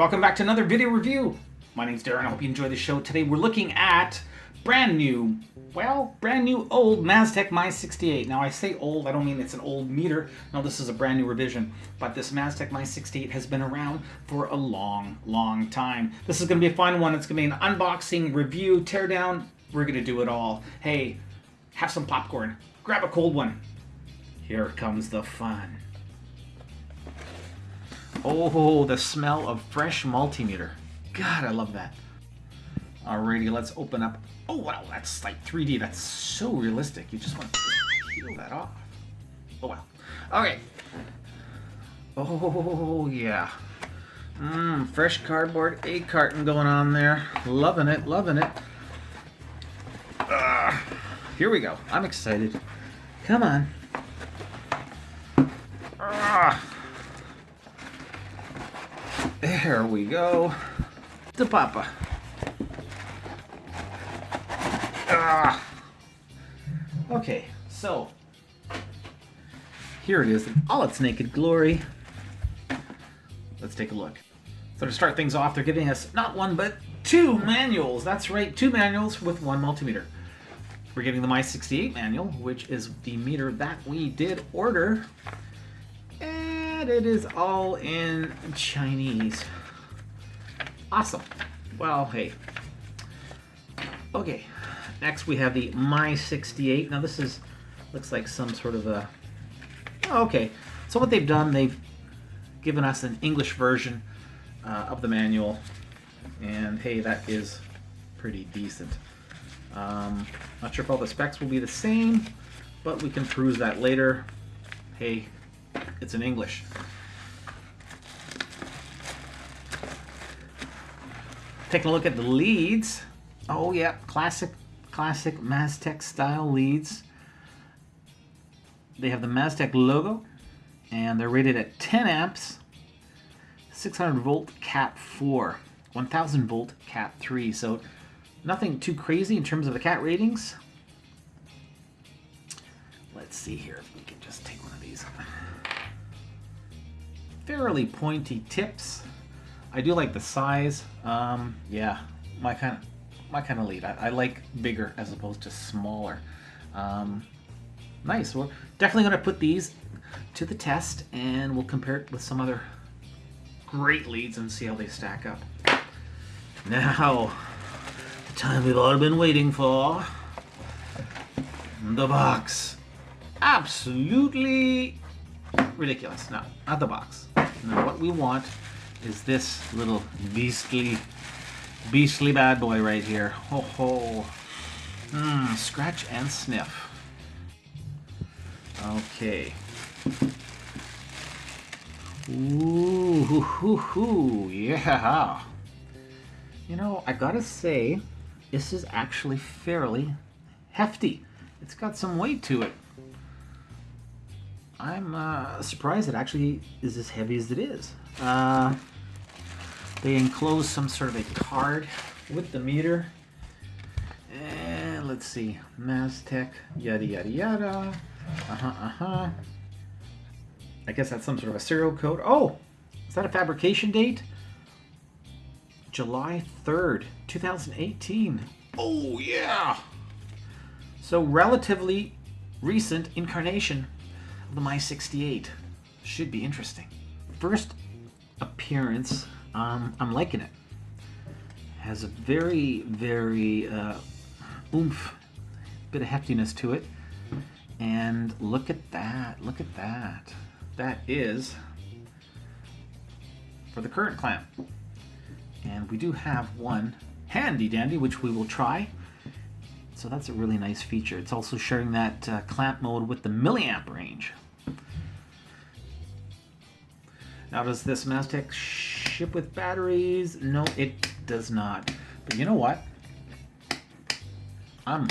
Welcome back to another video review. My name's Darren. I hope you enjoy the show. Today we're looking at brand new old Mastech MY68. Now I say old, I don't mean it's an old meter. No, this is a brand new revision. But this Mastech MY68 has been around for a long time. This is going to be a fun one. It's going to be an unboxing, review, teardown. We're going to do it all. Hey, have some popcorn. Grab a cold one. Here comes the fun. Oh, the smell of fresh multimeter. God, I love that. Alrighty, let's open up. Oh, wow, that's like 3D. That's so realistic. You just want to peel that off. Oh, wow. Okay. Oh, yeah. Fresh cardboard, a carton going on there. Loving it, loving it. Here we go. I'm excited. Come on. There we go. To Papa. Okay, so here it is in all its naked glory. Let's take a look. So to start things off, they're giving us not one but two manuals. That's right, two manuals with one multimeter. We're getting the MY68 manual, which is the meter that we did order. And it is all in Chinese. Awesome. Well, hey. Okay. Next we have the MY68. Now this looks like some sort of a... Oh, okay. So what they've done, they've given us an English version of the manual. And hey, that is pretty decent. Not sure if all the specs will be the same, but we can peruse that later. Hey, it's in English. Taking a look at the leads. Oh yeah, classic Mastech style leads. They have the Mastech logo, and they're rated at 10 amps, 600 volt cat 4, 1000 volt cat 3. So nothing too crazy in terms of the cat ratings. Let's see here if we can just take one of these. Fairly pointy tips. I do like the size. Yeah, my kind of lead. I like bigger as opposed to smaller. Nice. We're definitely going to put these to the test, and we'll compare it with some other great leads and see how they stack up. Now, the time we've all been waiting for. The box. Absolutely ridiculous. No, not the box. Now what we want is this little beastly bad boy right here. Ho ho. Scratch and sniff. Okay. Ooh, hoo, hoo, hoo. Yeah. You know, I gotta say, this is actually fairly hefty. It's got some weight to it. I'm surprised it actually is as heavy as it is. They enclose some sort of a card with the meter. And let's see, Mastech, yada yada yada. I guess that's some sort of a serial code. Oh, is that a fabrication date? July 3rd, 2018. Oh yeah! So relatively recent incarnation of the MY68. Should be interesting. First appearance, I'm liking it. Has a very oomph, bit of heftiness to it. And look at that, look at that. That is for the current clamp. And we do have one handy dandy, which we will try. So that's a really nice feature. It's also sharing that clamp mode with the milliamp range. Now, does this Mastech ship with batteries? No, it does not. But you know what? I'm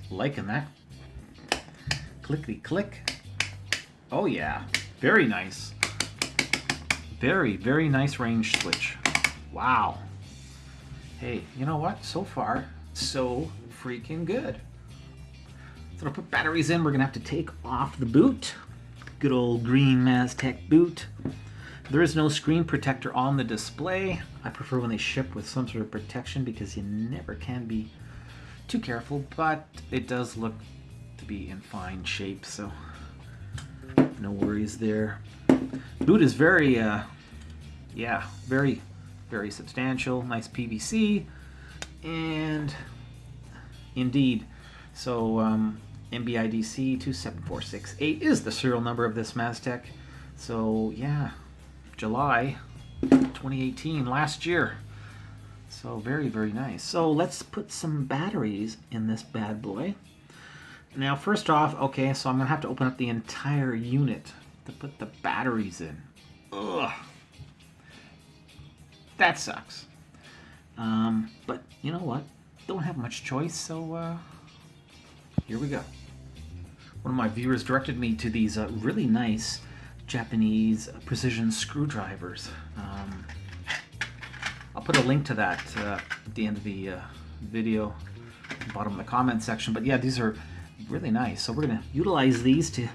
liking that. Clickety click. Oh yeah, very nice. Very nice range switch. Wow. Hey, you know what? So far, so freaking good. So to put batteries in, we're gonna have to take off the boot. Good old green Mastech boot. There is no screen protector on the display. I prefer when they ship with some sort of protection because you never can be too careful, but it does look to be in fine shape, so no worries there. Boot is very, yeah, very substantial. Nice PVC, and indeed, so MBIDC 27468 is the serial number of this Mastech. So yeah, July 2018, last year. So very nice. So let's put some batteries in this bad boy. Now first off, okay, so I'm gonna have to open up the entire unit to put the batteries in. Ugh. That sucks. But you know what? Don't have much choice, so here we go. One of my viewers directed me to these really nice Japanese precision screwdrivers. I'll put a link to that at the end of the video, bottom of the comment section. But yeah, these are really nice. So we're going to utilize these to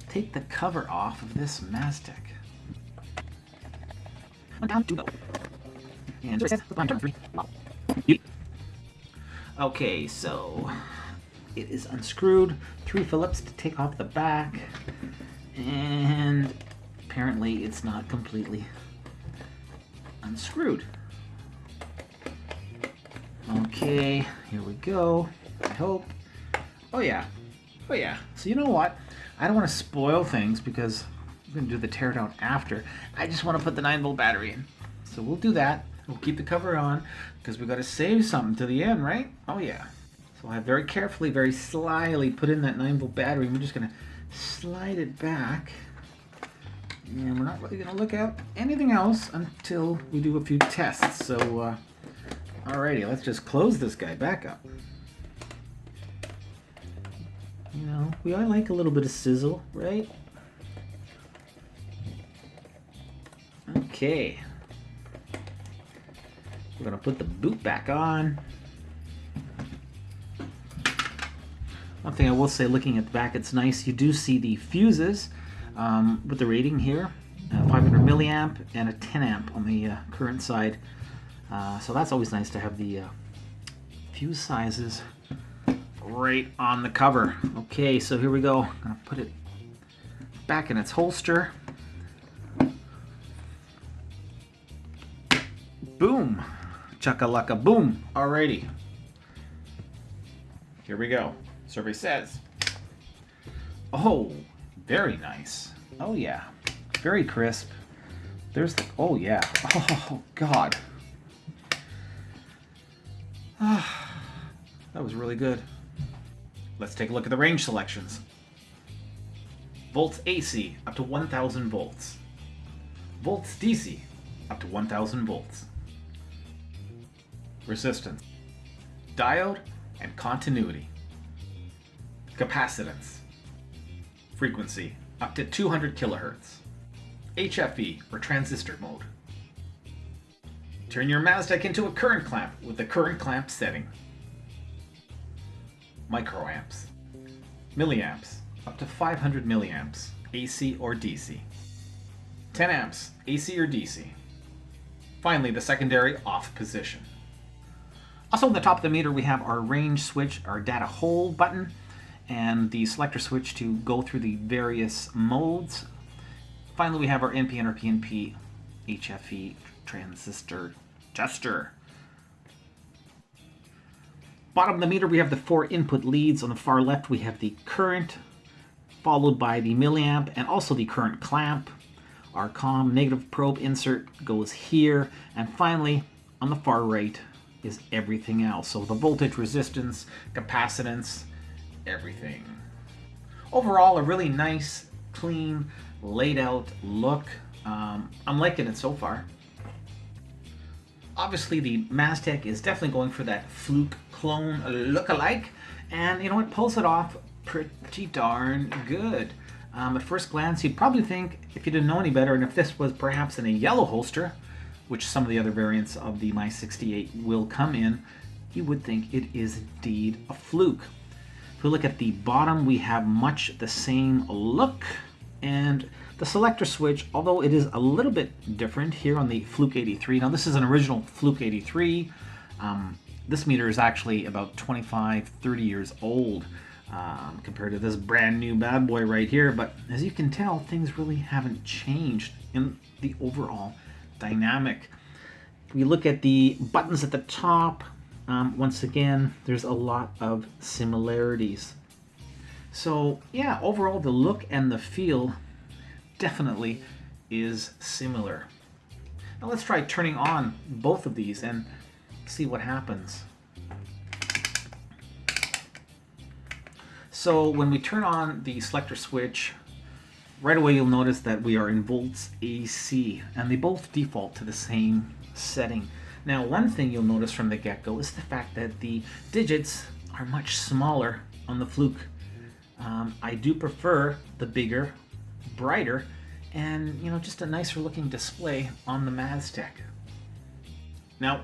take the cover off of this Mastech. Okay, so it is unscrewed. 3 Phillips to take off the back, and apparently it's not completely unscrewed. Okay, here we go. I hope. Oh yeah. So you know what? I don't want to spoil things because we're going to do the teardown after. I just want to put the 9-volt battery in. So we'll do that. We'll keep the cover on because we've got to save something to the end, right? Oh yeah. So I very carefully, very slyly put in that 9-volt battery. We're just going to slide it back. And we're not really going to look at anything else until we do a few tests. So, alrighty, let's just close this guy back up. You know, we all like a little bit of sizzle, right? Okay. We're going to put the boot back on. One thing I will say, looking at the back, it's nice. You do see the fuses with the rating here. 500 milliamp and a 10 amp on the current side. So that's always nice to have the fuse sizes right on the cover. Okay, so here we go. I'm gonna put it back in its holster. Boom! Chaka-laka boom! Alrighty. Here we go. Survey says. Oh, very nice. Oh yeah. Very crisp. There's the, oh yeah. Oh God. That was really good. Let's take a look at the range selections. Volts AC up to 1000 volts. Volts DC up to 1000 volts. Resistance, diode, and continuity. Capacitance, frequency up to 200 kilohertz. HFE or transistor mode. Turn your Mastech into a current clamp with the current clamp setting. Microamps, milliamps up to 500 milliamps, AC or DC. 10 amps, AC or DC. Finally, the secondary off position. Also on the top of the meter we have our range switch, our data hold button, and the selector switch to go through the various modes. Finally we have our NPN or PNP HFE transistor tester. Bottom of the meter we have the 4 input leads. On the far left we have the current, followed by the milliamp and also the current clamp. Our COM negative probe insert goes here, and finally on the far right is everything else. So the voltage, resistance, capacitance, everything. Overall, a really nice, clean, laid out look. I'm liking it so far. Obviously, the Mastech is definitely going for that Fluke clone look-alike, and you know, it pulls it off pretty darn good. At first glance, you'd probably think, if you didn't know any better, and if this was perhaps in a yellow holster, which some of the other variants of the MY68 will come in, you would think it is indeed a Fluke. If we look at the bottom, we have much the same look. And the selector switch, although it is a little bit different here on the Fluke 83. Now this is an original Fluke 83. This meter is actually about 25, 30 years old compared to this brand new bad boy right here. But as you can tell, things really haven't changed in the overall dynamic. If we look at the buttons at the top, once again, there's a lot of similarities. So yeah, overall the look and the feel definitely is similar. Now let's try turning on both of these and see what happens. So when we turn on the selector switch, right away you'll notice that we are in volts AC, and they both default to the same setting. Now one thing you'll notice from the get-go is the fact that the digits are much smaller on the Fluke. I do prefer the bigger, brighter, and just a nicer looking display on the Mastech. Now,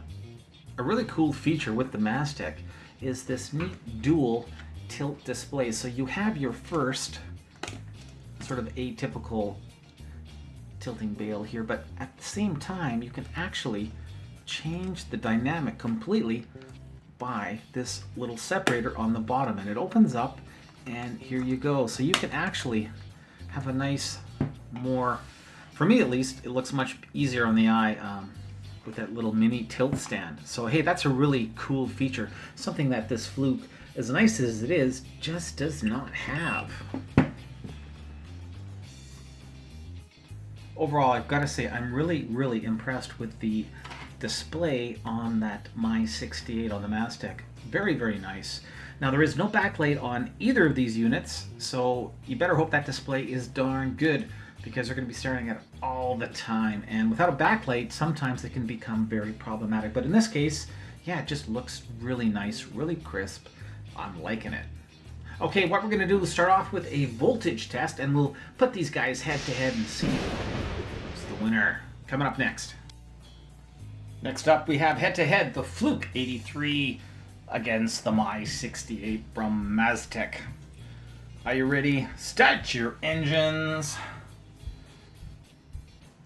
a really cool feature with the Mastech is this neat dual tilt display. So you have your first sort of atypical tilting bail here, but at the same time you can actually change the dynamic completely by this little separator on the bottom, and it opens up and here you go. So you can actually have a nice, more, for me at least, it looks much easier on the eye with that little mini tilt stand. So hey, that's a really cool feature, something that this Fluke, as nice as it is, just does not have. Overall, I've got to say I'm really impressed with the display on that MY68 on the Mastech. Very nice. Now there is no backlight on either of these units, so you better hope that display is darn good, because they're going to be staring at it all the time. And without a backlight, sometimes it can become very problematic. But in this case, yeah, it just looks really nice, really crisp. I'm liking it. Okay, what we're going to do is start off with a voltage test, and we'll put these guys head to head and see who's the winner. Coming up next. Next up, we have head to head the Fluke 83 against the MY68 from Mastech. Are you ready? Start your engines.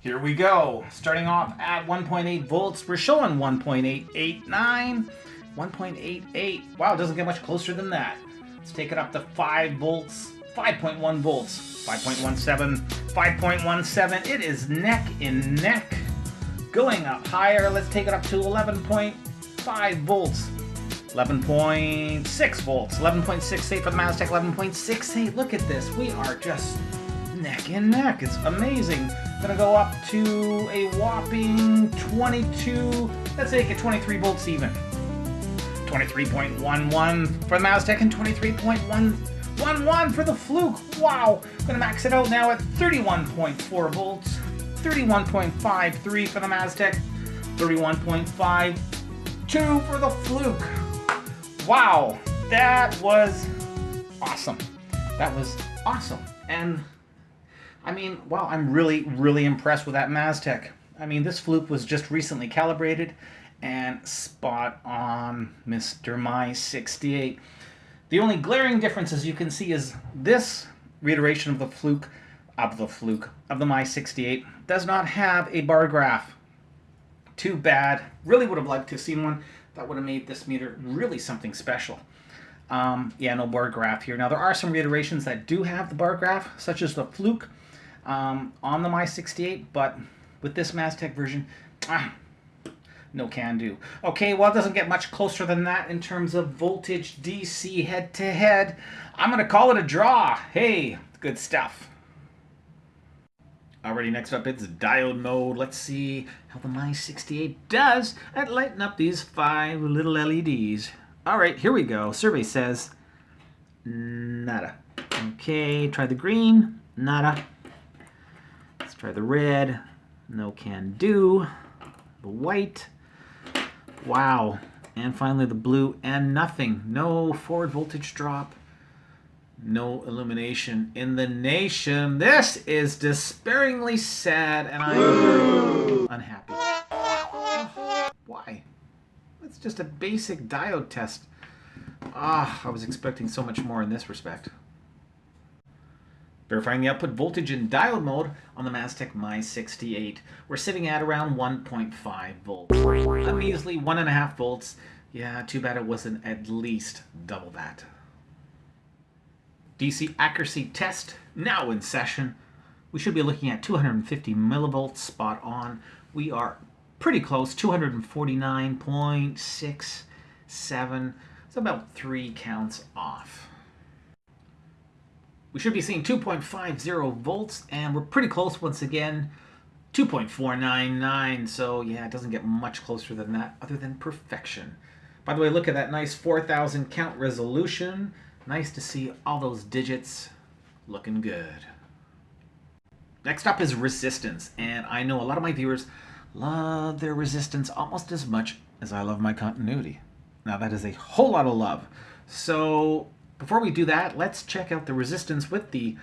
Here we go. Starting off at 1.8 volts. We're showing 1.889, 1.88. Wow, it doesn't get much closer than that. Let's take it up to 5 volts, 5.1 volts, 5.17, 5.17. It is neck and neck. Going up higher, let's take it up to 11.5 volts. 11.6 volts, 11.68 for the Mastech, 11.68. Look at this, we are just neck and neck. It's amazing. Gonna go up to a whopping 22, let's make it 23 volts even. 23.11 for the Mastech and 23.111 for the Fluke. Wow, gonna max it out now at 31.4 volts, 31.53 for the Mastech, 31.52 for the Fluke. Wow, that was awesome. That was awesome. And I mean, wow, I'm really impressed with that Mastech. I mean, this Fluke was just recently calibrated and spot on, Mr. MY68. The only glaring difference, as you can see, is this reiteration of the MY68 does not have a bar graph. Too bad. Really would have liked to have seen one. That would have made this meter really something special. Yeah, no bar graph here. Now there are some reiterations that do have the bar graph, such as the Fluke on the MY68, but with this Mastech version, no can do. Okay, well, it doesn't get much closer than that in terms of voltage DC head to head. I'm gonna call it a draw. Hey, good stuff. Alrighty, next up it's diode mode. Let's see how the MY68 does at lighting up these 5 little LEDs. Alright, here we go. Survey says nada. Okay, try the green. Nada. Let's try the red. No can do. The white. Wow. And finally the blue, and nothing. No forward voltage drop. No illumination in the nation. This is despairingly sad, and I'm very unhappy. Why? It's just a basic diode test. I was expecting so much more in this respect. Verifying the output voltage in diode mode on the Mastech MY68. We're sitting at around 1.5 volts. A measly 1.5 volts. Yeah, too bad it wasn't at least double that. DC accuracy test now in session. We should be looking at 250 millivolts spot on. We are pretty close, 249.67. It's about 3 counts off. We should be seeing 2.50 volts, and we're pretty close once again, 2.499. So yeah, it doesn't get much closer than that, other than perfection. By the way, look at that nice 4,000 count resolution. Nice to see all those digits looking good. Next up is resistance, and I know a lot of my viewers love their resistance almost as much as I love my continuity. Now that is a whole lot of love. So before we do that, let's check out the resistance with the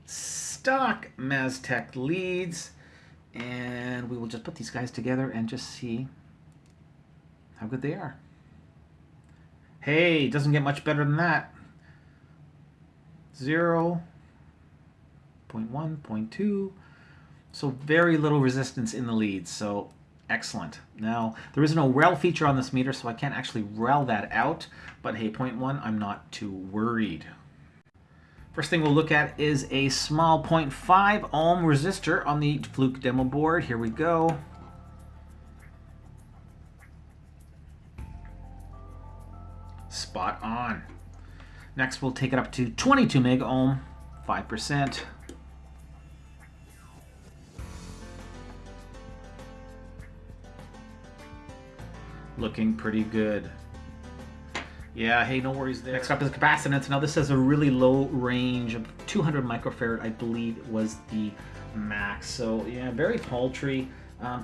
stock Mastech leads, and we will just put these guys together and just see how good they are. Hey, it doesn't get much better than that. 0, 0.1, 0.2. So very little resistance in the leads, so excellent. Now, there is no rel feature on this meter, so I can't actually rel that out, but hey, 0.1, I'm not too worried. First thing we'll look at is a small 0.5 ohm resistor on the Fluke demo board. Here we go. Spot on. Next, we'll take it up to 22 meg ohm, 5%. Looking pretty good. Yeah, hey, no worries there. Next up is capacitance. Now this has a really low range of 200 microfarad, I believe was the max. So yeah, very paltry.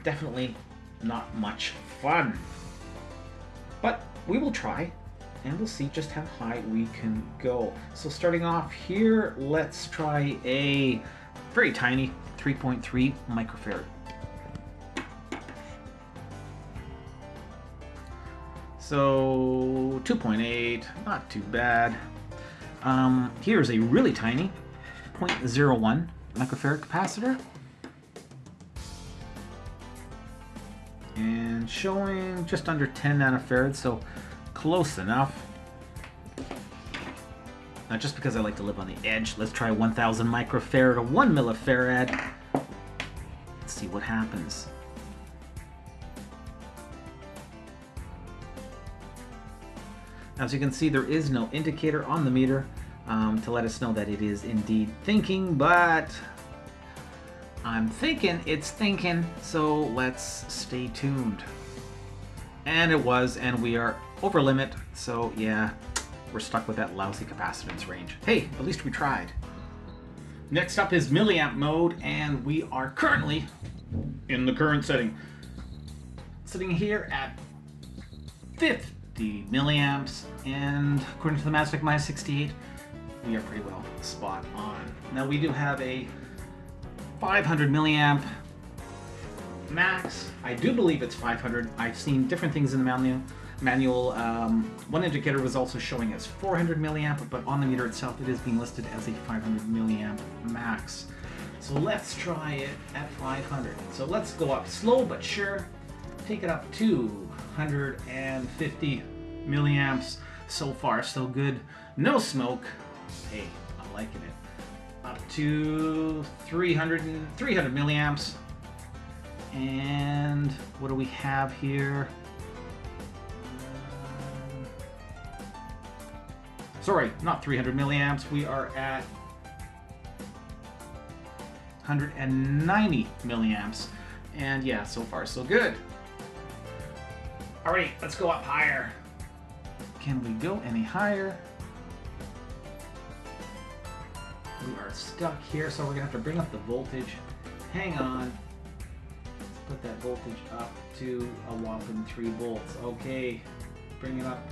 Definitely not much fun. But we will try, and we'll see just how high we can go. So starting off here, let's try a very tiny 3.3 microfarad. So 2.8, not too bad. Here's a really tiny 0.01 microfarad capacitor. And showing just under 10 nanofarads, so close enough. Now just because I like to live on the edge, let's try 1000 microfarad or 1 millifarad. Let's see what happens. As you can see, there is no indicator on the meter to let us know that it is indeed thinking, but I'm thinking it's thinking, so let's stay tuned. And it was, and we are over limit, so yeah, we're stuck with that lousy capacitance range. Hey, at least we tried. Next up is milliamp mode, and we are currently in the current setting. Sitting here at 50 milliamps, and according to the Mastech MY68, we are pretty well spot on. Now we do have a 500 milliamp max. I do believe it's 500. I've seen different things in the manual. One indicator was also showing as 400 milliamp, but on the meter itself it is being listed as a 500 milliamp max. So let's try it at 500. So let's go up slow but sure. Take it up to 150 milliamps. So far so good. No smoke. Hey, I'm liking it. Up to 300 milliamps. And what do we have here? Sorry, not 300 milliamps. We are at 190 milliamps. And yeah, so far so good. Alright, let's go up higher. Can we go any higher? We are stuck here, so we're going to have to bring up the voltage. Hang on. Let's put that voltage up to a whopping 3 volts. Okay, bring it up.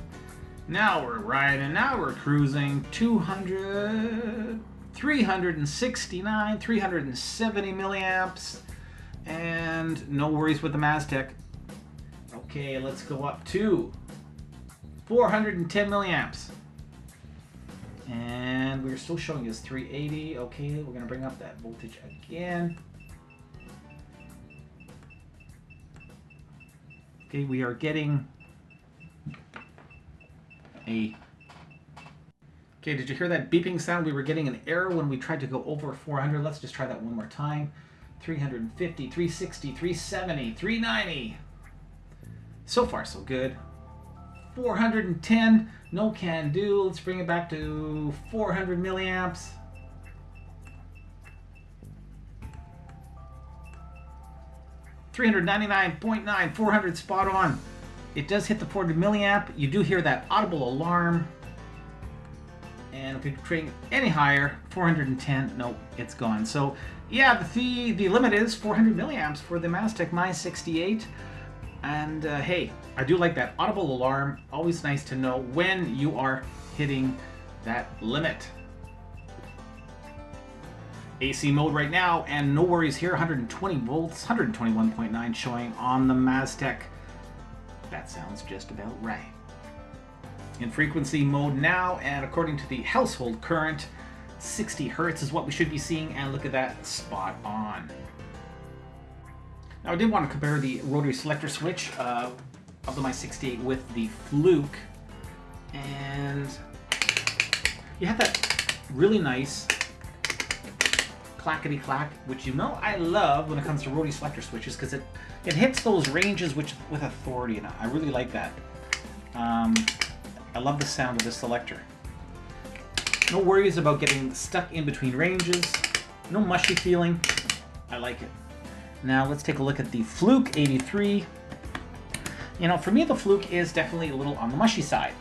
Now we're riding, now we're cruising. 200, 369, 370 milliamps. And no worries with the Mastech. Okay, let's go up to 410 milliamps. And we're still showing us 380. Okay, we're going to bring up that voltage again. Okay, we are getting a... Okay, did you hear that beeping sound? We were getting an error when we tried to go over 400. Let's just try that one more time. 350, 360, 370, 390. So far, so good. 410, no can do. Let's bring it back to 400 milliamps. $399.9, 400 spot on. It does hit the 400 milliamp. You do hear that audible alarm. And if we train any higher, 410, nope, it's gone. So yeah, the limit is 400 milliamps for the Mastech MY68. And hey, I do like that audible alarm. Always nice to know when you are hitting that limit. AC mode right now, and no worries here, 120 volts, 121.9 showing on the Mastech. That sounds just about right. In frequency mode now, and according to the household current, 60 hertz is what we should be seeing, and look at that, spot on. Now I did want to compare the rotary selector switch of the MY68 with the Fluke, and you have that really nice clackety clack, which you know I love when it comes to rotary selector switches, because it hits those ranges with authority, and I really like that. I love the sound of this selector. No worries about getting stuck in between ranges. No mushy feeling. I like it. Now let's take a look at the Fluke 83. You know, for me the Fluke is definitely a little on the mushy side.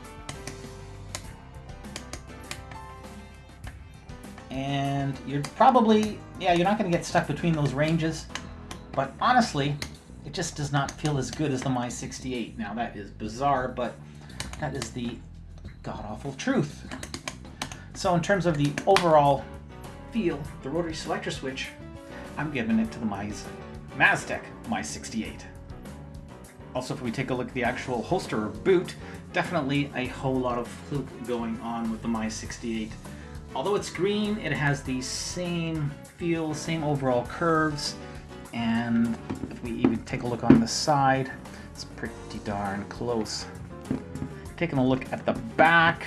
And you're probably, yeah, you're not going to get stuck between those ranges. But honestly, it just does not feel as good as the MY68. Now that is bizarre, but that is the god-awful truth. So in terms of the overall feel, the rotary selector switch, I'm giving it to the Mastech MY68. Also, if we take a look at the actual holster or boot, definitely a whole lot of Fluke going on with the MY68. Although it's green, it has the same feel, same overall curves, and if we even take a look on the side, it's pretty darn close. Taking a look at the back,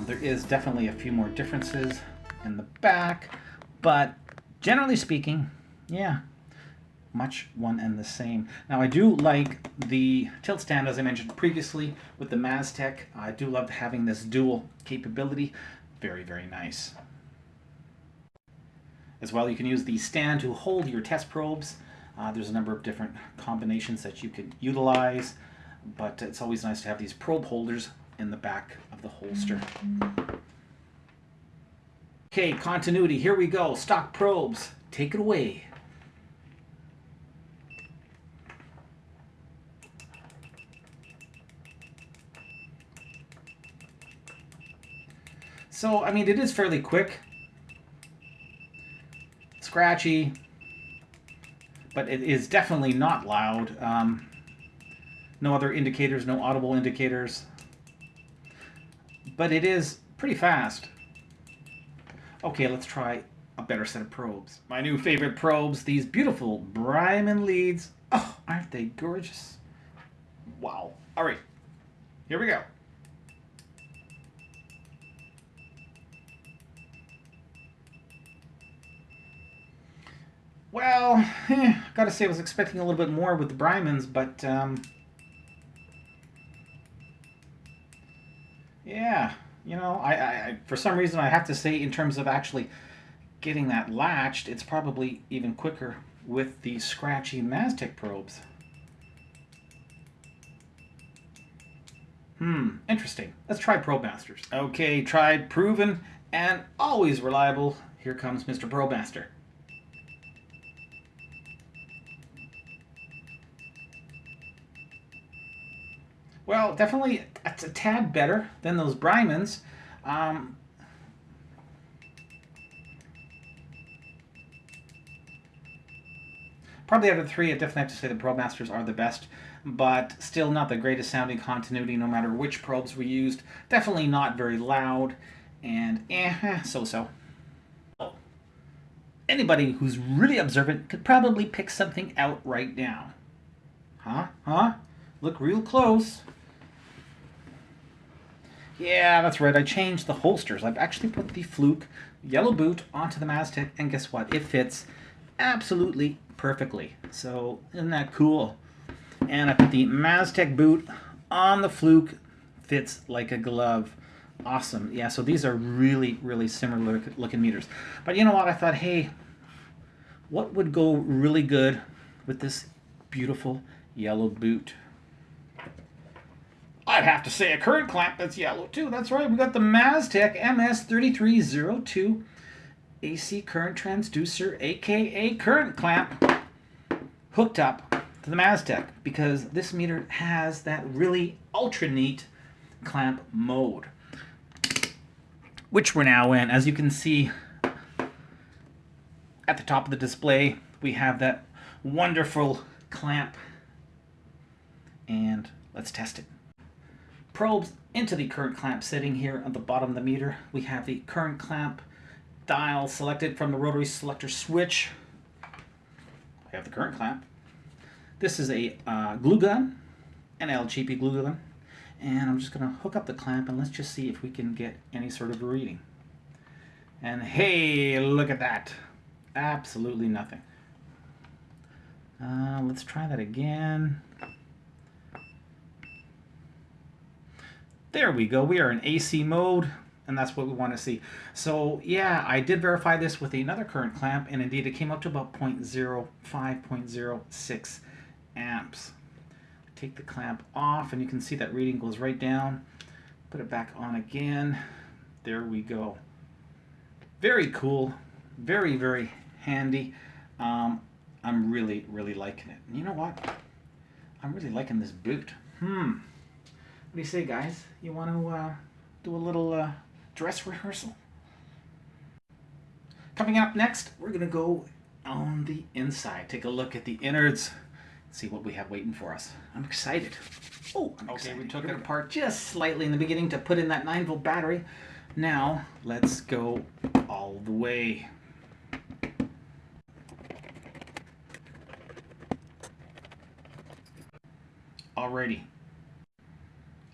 there is definitely a few more differences in the back, but generally speaking, yeah, much one and the same. Now I do like the tilt stand, as I mentioned previously, with the Mastech. I do love having this dual capability. Very, very nice. As well, you can use the stand to hold your test probes. There's a number of different combinations that you could utilize, but it's always nice to have these probe holders in the back of the holster. Okay, continuity, here we go. Stock probes, take it away. So, I mean, it is fairly quick. Scratchy, but it is definitely not loud. No other indicators, no audible indicators. But it is pretty fast. Okay, let's try a better set of probes. My new favorite probes, these beautiful Bryman leads. Oh, aren't they gorgeous? Wow. All right, here we go. Well, gotta say I was expecting a little bit more with the Brymans, but yeah, you know, I for some reason I have to say, in terms of actually getting that latched, it's probably even quicker with the scratchy Mastech probes. Interesting. Let's try Probe Masters. Okay, tried, proven, and always reliable. Here comes Mr. Probe Master. Well, definitely it's a tad better than those Brymans. Probably out of the three, I definitely have to say the Probe Masters are the best, but still not the greatest sounding continuity no matter which probes we used. Definitely not very loud, and so-so. Anybody who's really observant could probably pick something out right now. Huh? Look real close. Yeah, that's right. I changed the holsters. I've actually put the Fluke yellow boot onto the Mastech, and guess what? It fits absolutely perfectly. So isn't that cool? And I put the Mastech boot on the Fluke. Fits like a glove. Awesome. Yeah, so these are really, really similar looking meters. But you know what? I thought, hey, what would go really good with this beautiful yellow boot? I'd have to say a current clamp that's yellow too. That's right. We got the Mastech MS3302 AC current transducer, aka current clamp, hooked up to the Mastech, because this meter has that really ultra neat clamp mode, which we're now in. As you can see at the top of the display, we have that wonderful clamp, and let's test it. Probes into the current clamp sitting here at the bottom of the meter. We have the current clamp dial selected from the rotary selector switch. We have the current clamp. This is a glue gun, an LGP glue gun, and I'm just going to hook up the clamp and let's just see if we can get any sort of a reading. And hey, look at that. Absolutely nothing. Let's try that again. There we go. We are in AC mode, and that's what we want to see. So yeah, I did verify this with another current clamp, and indeed it came up to about 0.05, 0.06 amps. Take the clamp off, and you can see that reading goes right down. Put it back on again. There we go. Very cool. Very, very handy. I'm really, really liking it. And you know what? I'm really liking this boot. What do you say, guys? You want to do a little dress rehearsal? Coming up next, we're going to go on the inside. Take a look at the innards. See what we have waiting for us. I'm excited. Oh, I'm excited. We took it apart just slightly in the beginning to put in that 9-volt battery. Now, let's go all the way.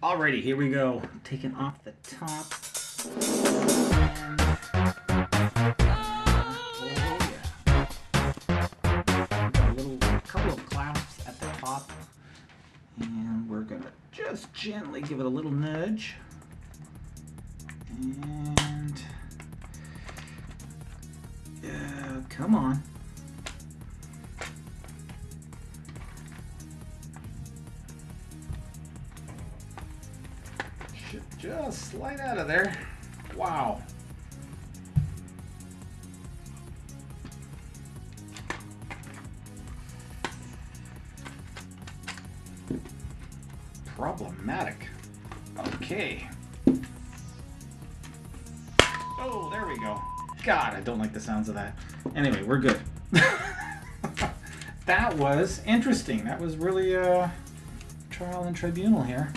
Alrighty, here we go. Taking off the top. Couple of clasps at the top, and we're gonna just gently give it a little nudge. And come on. Just slide out of there. Wow. Problematic. Okay. Oh, there we go. God, I don't like the sounds of that. Anyway, we're good. That was interesting. That was really trial and tribunal here.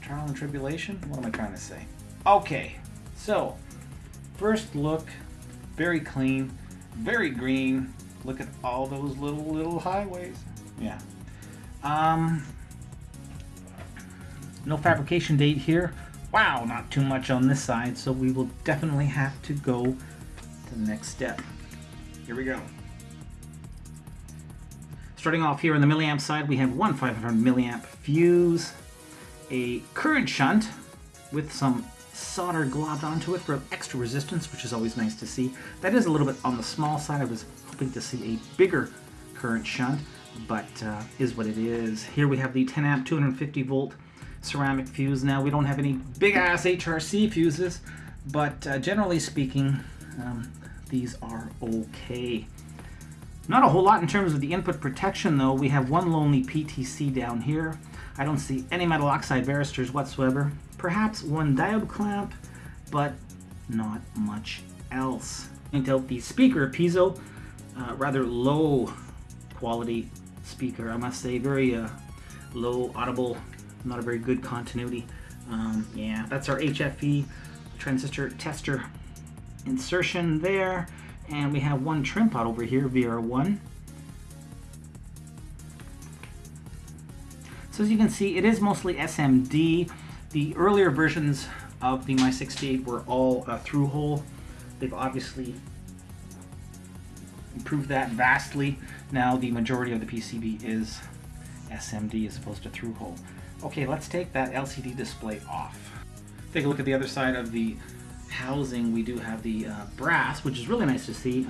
Trial and tribulation? What am I trying to say? Okay, so first look, very clean, very green. Look at all those little highways. Yeah. No fabrication date here. Wow, not too much on this side, so we will definitely have to go to the next step. Here we go. Starting off here on the milliamp side, we have one 500 milliamp fuse, a current shunt with some solder globbed onto it for extra resistance, which is always nice to see. That is a little bit on the small side. I was hoping to see a bigger current shunt, but is what it is. Here we have the 10 amp 250 volt ceramic fuse. Now we don't have any big ass HRC fuses, but generally speaking, these are okay. Not a whole lot in terms of the input protection though. We have one lonely PTC down here. I don't see any metal oxide varistors whatsoever. Perhaps one diode clamp, but not much else. Point out the speaker, piezo, rather low quality speaker, I must say. Very low audible, not a very good continuity. Yeah, that's our HFE transistor tester insertion there, and we have one trim pot over here, VR1. So as you can see, it is mostly SMD. The earlier versions of the MY68 were all through hole. They've obviously improved that vastly. Now the majority of the PCB is SMD as opposed to through hole. Okay, let's take that LCD display off. Take a look at the other side of the housing. We do have the brass, which is really nice to see.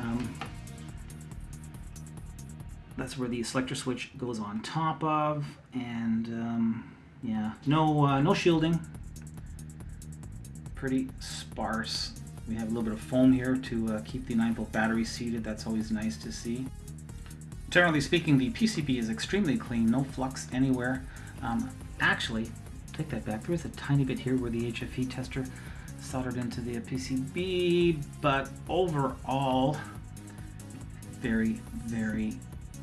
That's where the selector switch goes on top of, and yeah, no shielding. Pretty sparse. We have a little bit of foam here to keep the 9-volt battery seated. That's always nice to see. Generally speaking, the PCB is extremely clean, no flux anywhere. Actually, take that back. There is a tiny bit here where the HFE tester soldered into the PCB, but overall, very, very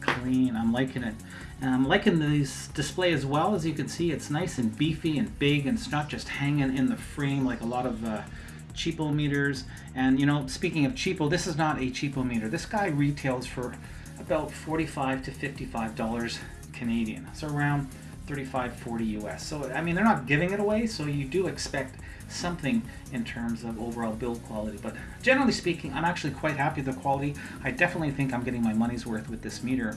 clean. I'm liking it. And I'm liking this display as well. As you can see, it's nice and beefy and big, and it's not just hanging in the frame like a lot of cheapo meters. And you know, speaking of cheapo, this is not a cheapo meter. This guy retails for about $45 to $55 Canadian. So around 35-40 US. So I mean, they're not giving it away, so you do expect something in terms of overall build quality. But generally speaking, I'm actually quite happy with the quality. I definitely think I'm getting my money's worth with this meter.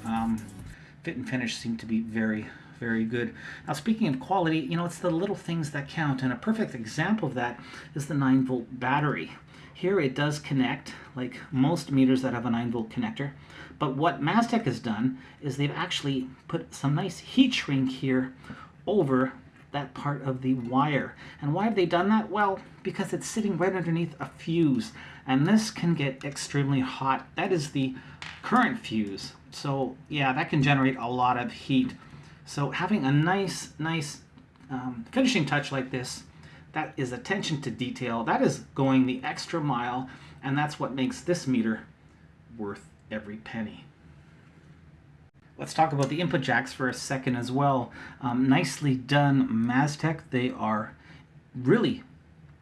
Fit and finish seem to be very, very good. Now, speaking of quality, you know, it's the little things that count, and a perfect example of that is the 9-volt battery. Here it does connect like most meters that have a 9-volt connector, but what Mastech has done is they've actually put some nice heat shrink here over that part of the wire. And why have they done that? Well, because it's sitting right underneath a fuse, and this can get extremely hot. That is the current fuse. So yeah, that can generate a lot of heat. So having a nice finishing touch like this, that is attention to detail. That is going the extra mile, and that's what makes this meter worth every penny. Let's talk about the input jacks for a second as well. Nicely done, Mastech. They are really,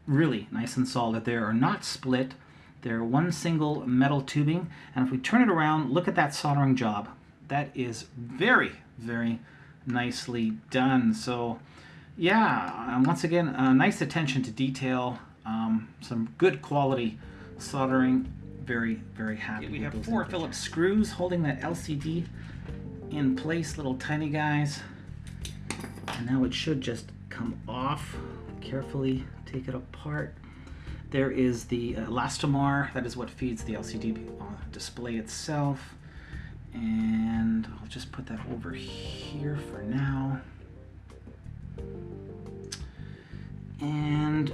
really nice and solid. They are not split. They're one single metal tubing, and if we turn it around, look at that soldering job. That is very, very nicely done. So yeah, once again, nice attention to detail, some good quality soldering. Very, very happy. We have 4 Phillips screws holding that LCD in place, little tiny guys. And now it should just come off. Carefully take it apart. There is the elastomer. That is what feeds the LCD display itself. And I'll just put that over here for now. And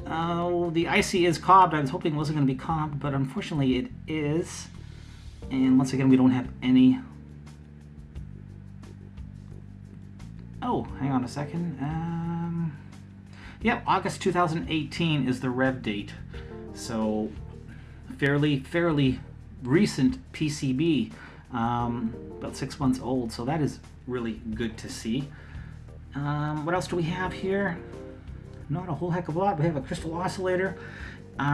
the IC is cobbed. I was hoping it wasn't going to be cobbed, but unfortunately it is. And once again, we don't have any. Oh, hang on a second. Yep, August 2018 is the rev date. So fairly recent PCB, about 6 months old. So that is really good to see. What else do we have here? Not a whole heck of a lot. We have a crystal oscillator.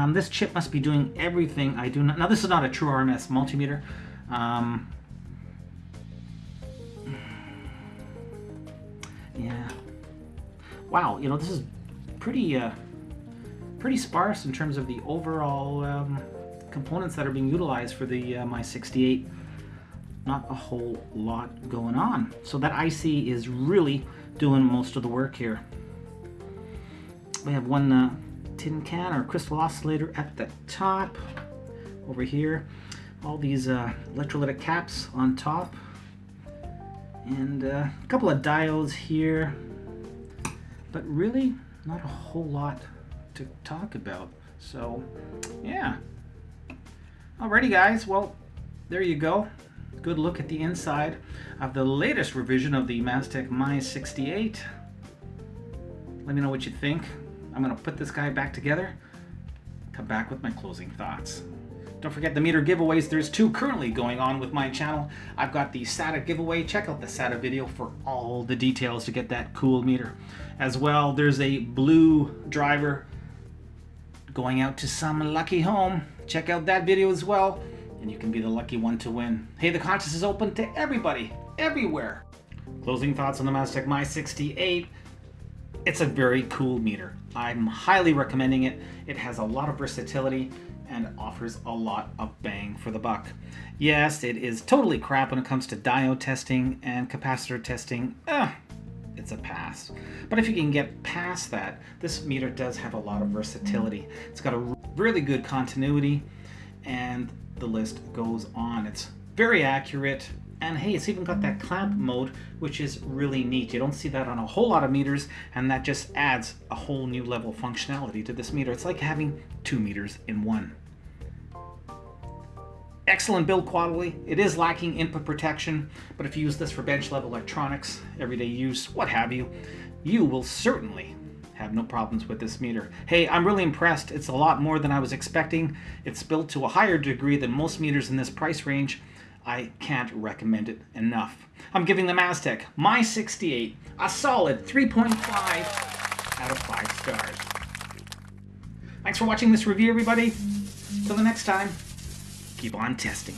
This chip must be doing everything I do not. Now, this is not a true RMS multimeter. Yeah. Wow. You know, this is pretty sparse in terms of the overall components that are being utilized for the MY68. Not a whole lot going on. So that IC is really doing most of the work here. We have one tin can or crystal oscillator at the top over here. All these electrolytic caps on top. And a couple of diodes here. But really, not a whole lot to talk about. So, yeah. Alrighty, guys. Well, there you go. Good look at the inside of the latest revision of the Mastech MY68. Let me know what you think. I'm going to put this guy back together, come back with my closing thoughts. Don't forget the meter giveaways. There's 2 currently going on with my channel. I've got the SATA giveaway. Check out the SATA video for all the details to get that cool meter. As well, there's a blue driver going out to some lucky home. Check out that video as well, and you can be the lucky one to win. Hey, the contest is open to everybody, everywhere. Closing thoughts on the Mastech MY68. It's a very cool meter. I'm highly recommending it. It has a lot of versatility and offers a lot of bang for the buck. Yes, it is totally crap when it comes to diode testing and capacitor testing. It's a pass. But if you can get past that, this meter does have a lot of versatility. It's got a really good continuity, and the list goes on. It's very accurate, and hey, it's even got that clamp mode, which is really neat. You don't see that on a whole lot of meters, and that just adds a whole new level of functionality to this meter. It's like having 2 meters in one. Excellent build quality. It is lacking input protection, but if you use this for bench level electronics, everyday use, what have you, you will certainly have no problems with this meter. Hey, I'm really impressed. It's a lot more than I was expecting. It's built to a higher degree than most meters in this price range. I can't recommend it enough. I'm giving the Mastech MY68 a solid 3.5 out of 5 stars. Thanks for watching this review, everybody. Till the next time, keep on testing.